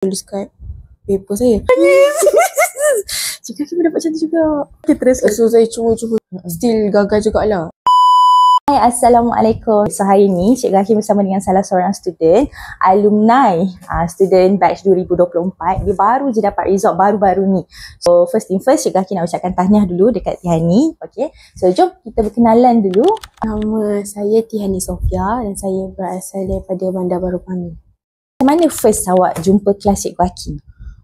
tulis kat paper saya. Cik Kaki pun dapat macam tu juga. Okay, terus. So saya cuba-cuba, still gagal jugalah. Hai, Assalamualaikum. So hari ni Cik Kaki bersama dengan salah seorang student, alumni student batch 2024. Dia baru je dapat result baru-baru ni. So first thing first, Cik Kaki nak ucapkan tahniah dulu dekat Tihani. Okay, so jom kita berkenalan dulu. Nama saya Tihani Sofia dan saya berasal daripada Bandar Baru Pangi. Macam mana first awak jumpa kelas Cik Kaki?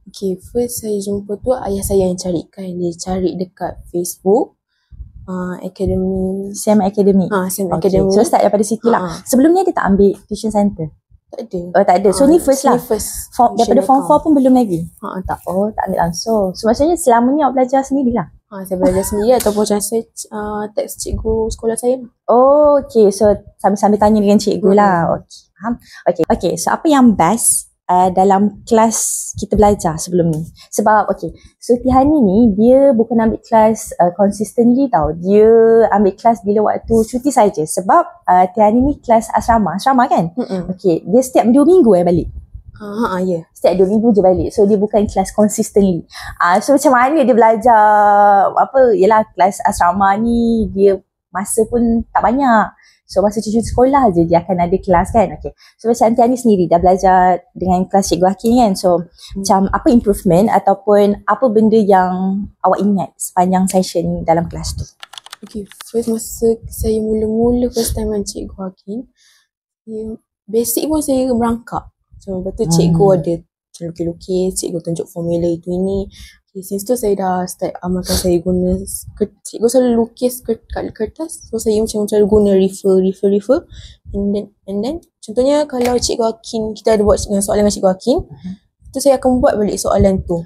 Okay, first saya jumpa tu ayah saya yang carikan. Dia cari dekat Facebook, Academy. SAM Academy. SAM Okay. Academy. So start daripada situ lah. Sebelum ni dia tak ambil tuition center? Tak ada. Oh tak ada. So ni first lah. First. Daripada form 4 pun belum lagi? Tak. Oh tak ambil langsung. So maksudnya selama ni awak belajar sendirilah? Saya belajar sendiri ataupun macam saya teks cikgu sekolah saya. Oh okay. So sambil-sambil tanya dengan cikgu lah. Okay, faham. Okay. So apa yang best dalam kelas kita belajar sebelum ni? Sebab okay, so Tihani ni dia bukan ambil kelas consistently tau. Dia ambil kelas bila waktu cuti saja. Sebab Tihani ni kelas asrama kan? Okay, dia setiap 2 minggu balik. Ya. Setiap 2 minggu je balik. So dia bukan kelas consistently. So macam mana dia belajar yelah kelas asrama ni dia masa pun tak banyak. So masa cuti sekolah je dia akan ada kelas kan. Okay. So macam Tihani sendiri dah belajar dengan kelas Cikgu Haki kan. So macam apa improvement ataupun apa benda yang awak ingat sepanjang session dalam kelas tu? Okay, first masa saya mula-mula first time dengan Cikgu Haki, basic pun saya merangkak. So lepas tu cikgu ada lukis-lukis, cikgu tunjuk formula itu ini. Okay, since tu saya dah start amalkan. Saya guna, cikgu selalu lukis kat kertas. So saya macam guna refer. And then contohnya kalau Cikgu Hakim, kita ada buat soalan dengan Cikgu Hakim, tu saya akan buat balik soalan tu.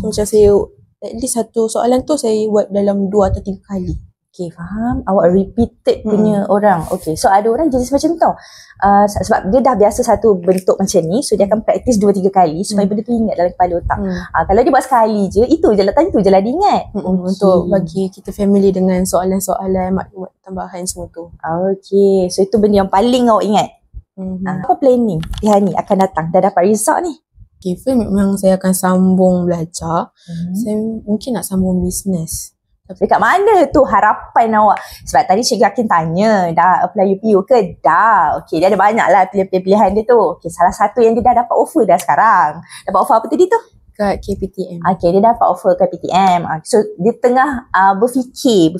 So macam saya, at least satu soalan tu saya buat dalam 2 atau 3 kali. Okay, faham. Awak repeated punya orang. Okay, so ada orang jenis macam tu tau. Sebab dia dah biasa satu bentuk macam ni, so dia akan praktis 2-3 kali supaya benda tu ingat dalam kepala otak. Kalau dia buat sekali je, itu je lah, tadi tu je lah dia ingat. Untuk bagi kita familiar dengan soalan-soalan, maklumat tambahan semua tu. Okay, so itu benda yang paling awak ingat. Apa planning Tihani akan datang? Dah dapat result ni? Okay, first memang saya akan sambung belajar. Saya mungkin nak sambung bisnes. Dekat mana tu harapan awak? Sebab tadi Cikgu Hakim tanya, dah apply UPU ke? Dah. Okay, dia ada banyak lah pilihan dia tu. Okay, salah satu yang dia dah dapat offer dah sekarang. Dapat offer apa tadi tu? Kat KPTM. Okay, dia dapat offer kat PTM. So, dia tengah berfikir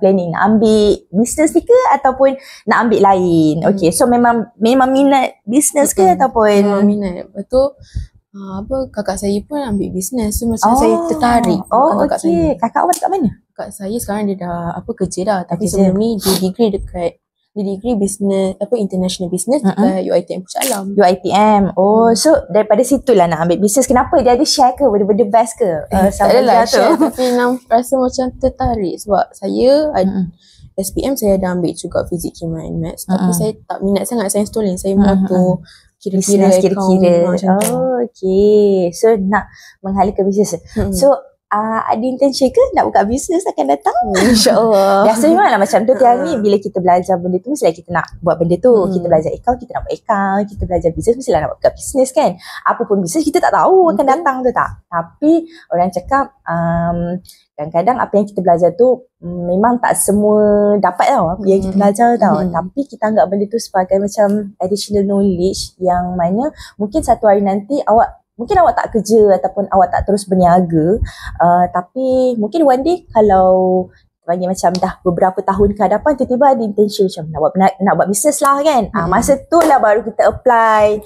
planning nak ambil business ni ke ataupun nak ambil lain. Okay, so memang minat business ke ataupun? Memang minat. Lepas tu, kakak saya pun ambil bisnes. So macam saya tertarik. Kakak saya. Kakak awak dekat mana? Kakak saya sekarang dia dah kerja dah. Tapi sebelum ni dia degree business, international business dekat UiTM Puncak Alam. UiTM. So daripada situlah nak ambil bisnes. Kenapa? Dia ada share ke? Benda-benda best ke? Tak adalah share, tapi rasa macam tertarik. Sebab saya SPM saya dah ambil juga fizik, kimia and maths. Tapi saya tak minat sangat sains tulen. Saya motor kira-kira. Okay. So nak menghala ke bisnes. So ada intention ke nak buka bisnes akan datang? InsyaAllah. Biasanya memanglah macam tu Tihani. Bila kita belajar benda tu, mestilah kita nak buat benda tu. Kita belajar account, kita nak buat account. Kita belajar bisnes, mestilah nak buka bisnes kan. Apa pun bisnes kita tak tahu akan datang tu tak. Tapi orang cakap kadang-kadang apa yang kita belajar tu memang tak semua dapat tau apa yang kita belajar tau. Tapi kita anggap benda tu sebagai macam additional knowledge yang mana mungkin satu hari nanti awak tak kerja ataupun awak tak terus berniaga, tapi mungkin one day kalau panggil macam dah beberapa tahun ke hadapan, tiba-tiba ada intention macam nak buat bisnes lah kan. Masa tu lah baru kita apply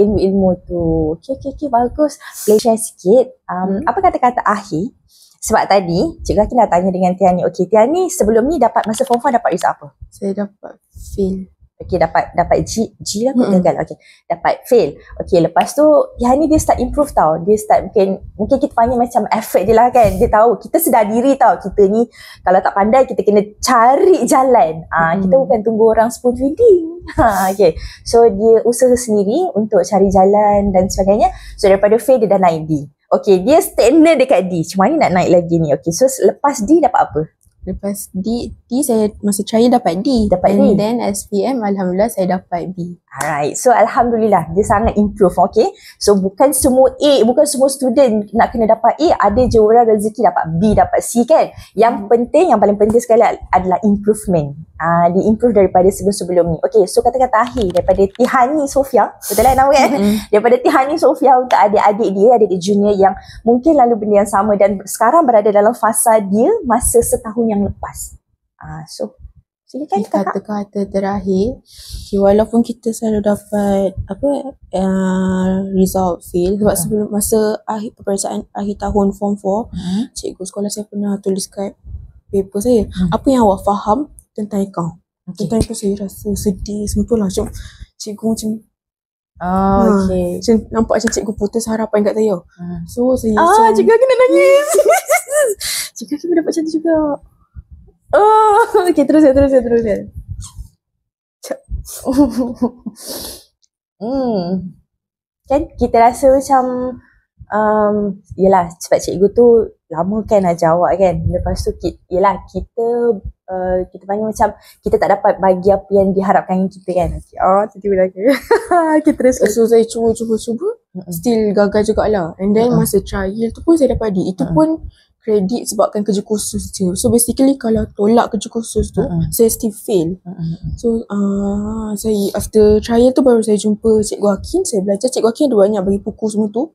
ilmu-ilmu tu. Okay, bagus. Boleh share sikit apa kata-kata akhir? Sebab tadi Cikgu Hakim dah tanya dengan Tihani. Okay, Tihani sebelum ni dapat masa form 4 dapat result apa? Saya dapat fail. Okay, dapat G lah kot gagal. Okay, dapat fail. Okay, lepas tu Tihani dia start improve tau. Dia start mungkin kita panggil macam effort dia lah kan. Dia tahu kita sedar diri tau, kita ni kalau tak pandai kita kena cari jalan. Kita bukan tunggu orang spoon feeding. Okay, so dia usaha sendiri untuk cari jalan dan sebagainya. So daripada fail dia dah naik D. Okay, dia stagnant dekat D. Macam mana nak naik lagi ni? Okay, so lepas D dapat apa? Lepas D saya masa trial dapat D. Dapat D. Then SPM alhamdulillah saya dapat B. Alright, so Alhamdulillah dia sangat improve, okay. So bukan semua A, bukan semua student nak kena dapat A, ada je orang rezeki dapat B, dapat C kan. Yang penting, yang paling penting sekali adalah improvement. Dia improve daripada sebelum-sebelum ni. Okay, so kata-kata akhir daripada Tihani Sofia, betul lah nama kan? Daripada Tihani Sofia untuk adik-adik dia, adik junior yang mungkin lalu benda yang sama dan sekarang berada dalam fasa dia masa setahun yang lepas. So silakan kata-kata terakhir. Okay, walaupun kita selalu dapat result fail sebab sebelum masa peperiksaan akhir tahun form 4, cikgu sekolah saya pernah tulis kat paper saya, apa yang awak faham tentang account. Tentang itu saya rasa sedih semua lah. Macam cikgu macam macam nampak macam cikgu putus harapan kat saya. So saya macam cikgu aku nak nangis. Cikgu aku dapat macam tu juga. Okay, terus. Kan kita rasa macam yelah sebab cikgu tu lama kan ajar awak kan. Lepas tu yelah kita panggil macam kita tak dapat bagi apa yang diharapkan kita kan. Tiba-tiba lagi. Okay, terus. So saya cuba still gagal jugalah. And then masa trial tu pun saya dapat D. Itu pun kredit sebabkan kerja khusus je. So basically kalau tolak kerja khusus tu, saya still fail. So saya after trial tu baru saya jumpa Cikgu Hakim. Saya belajar, Cikgu Hakim ada banyak bagi buku semua tu.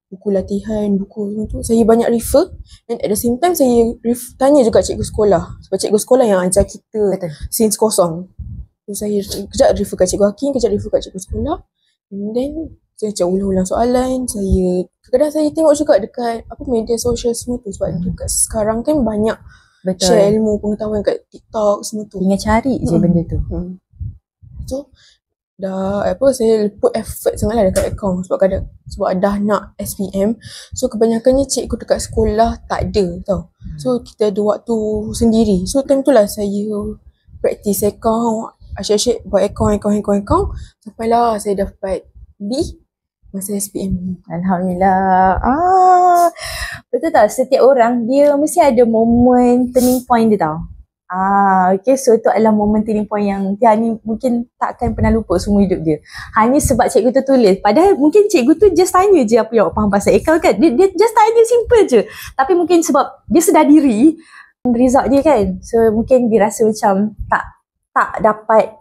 Buku latihan, buku semua tu. Saya banyak refer. And at the same time saya tanya juga cikgu sekolah. Sebab cikgu sekolah yang ajar kita since kosong. So saya kejap refer kat Cikgu Hakim, kejap refer kat cikgu sekolah. And then saya macam ulang-ulang soalan. Kadang-kadang saya tengok juga dekat media sosial semua tu. Sebab dekat sekarang kan banyak share ilmu pengetahuan kat TikTok semua tu. Tinggal cari je benda tu. So dah saya put effort sangat lah dekat account. Sebab dah nak SPM. So kebanyakannya cikgu dekat sekolah tak ada tau. So kita ada waktu sendiri. So time tu lah saya practice account, asyik-asyik buat account. Sampailah saya dapat B masa SPM. Alhamdulillah. Betul tak? Setiap orang dia mesti ada momen turning point dia tau. Okay, so itu adalah momen turning point yang Tiani mungkin takkan pernah lupa semua hidup dia. Hanya sebab cikgu tu tulis. Padahal mungkin cikgu tu just tanya je apa yang awak faham pasal account kan. Dia just tanya simple je. Tapi mungkin sebab dia sedar diri result dia kan. So mungkin dia rasa macam tak dapat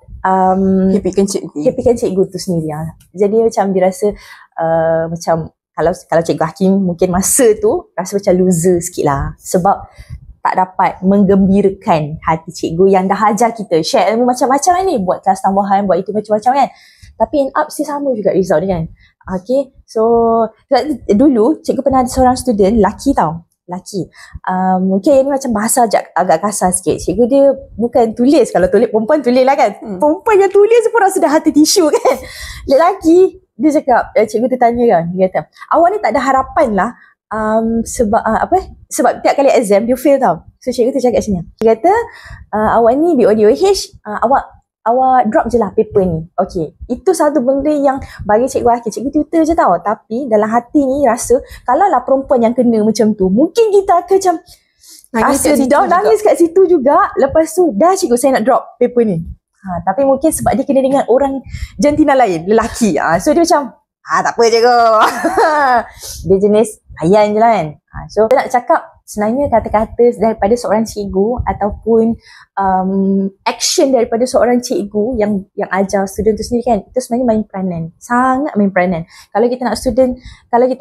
happykan cikgu tu sendiri. Jadi macam dia rasa macam kalau Cikgu Hakim mungkin masa tu rasa macam loser sikit lah. Sebab tak dapat menggembirakan hati cikgu yang dah ajar kita. Share ilmu macam-macam ni. Buat kelas tambahan, buat itu macam-macam kan. Tapi end up still sama juga result dia kan. Okay, so dulu cikgu pernah ada seorang student, lelaki tau. Mungkin ini macam bahasa agak kasar sikit. Cikgu dia bukan tulis. Kalau tulis perempuan tulis lah kan. Perempuan yang tulis pun rasa dah hati tisu kan. Lelaki dia cakap, cikgu tu tanya kan, dia kata, awak ni tak ada harapan lah sebab tiap kali exam dia fail tau. So cikgu tu cakap sini, dia kata awak ni BODOH, awak drop je lah paper ni. Okay, itu satu benda yang bagi cikgu Hakim, cikgu tutor je tau. Tapi dalam hati ni rasa kalau lah perempuan yang kena macam tu, mungkin kita akan macam nangis kat situ juga. Lepas tu dah cikgu saya nak drop paper ni. Tapi mungkin sebab dia kena dengan orang jantina lain, lelaki. So dia macam tak apa cikgu. Dia jenis layan je lah kan. So saya nak cakap sebenarnya kata-kata daripada seorang cikgu ataupun action daripada seorang cikgu yang ajar student tu sendiri kan, itu sebenarnya main peranan, sangat main peranan. Kalau kita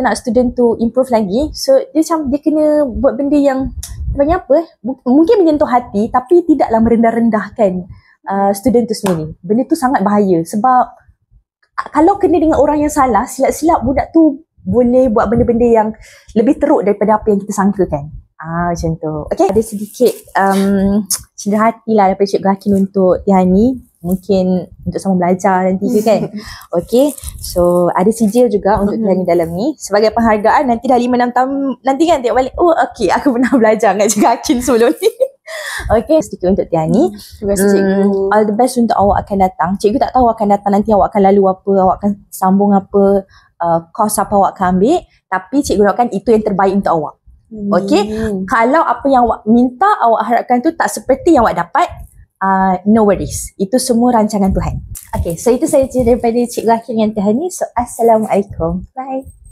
nak student tu improve lagi, so dia macam dia kena buat benda yang banyak mungkin menyentuh hati tapi tidaklah merendah-rendahkan student tu sendiri. Benda tu sangat bahaya sebab kalau kena dengan orang yang salah, silap-silap budak tu boleh buat benda-benda yang lebih teruk daripada apa yang kita sangkakan. Macam tu. Okay, ada sedikit cedera hati lah daripada Cikgu Hakim untuk Tiani. Mungkin untuk sama belajar nanti ke kan. Okay, so ada sijil juga untuk Tiani dalam ni. Sebagai penghargaan nanti dah 5-6 tahun nanti kan tengok balik, okay, aku pernah belajar dengan Cikgu Hakim sebelum ni. Okay, sedikit untuk Tiani. Terima kasih cikgu. All the best untuk awak akan datang. Cikgu tak tahu akan datang nanti awak akan lalu apa, awak akan sambung apa, course apa awak akan ambil. Tapi cikgu doakan itu yang terbaik untuk awak. Okay, kalau apa yang awak minta, awak harapkan tu tak seperti yang awak dapat, no worries. Itu semua rancangan Tuhan. Okay, so itu saja daripada Cikgu Akhil dengan Tuhan ni. So, Assalamualaikum. Bye.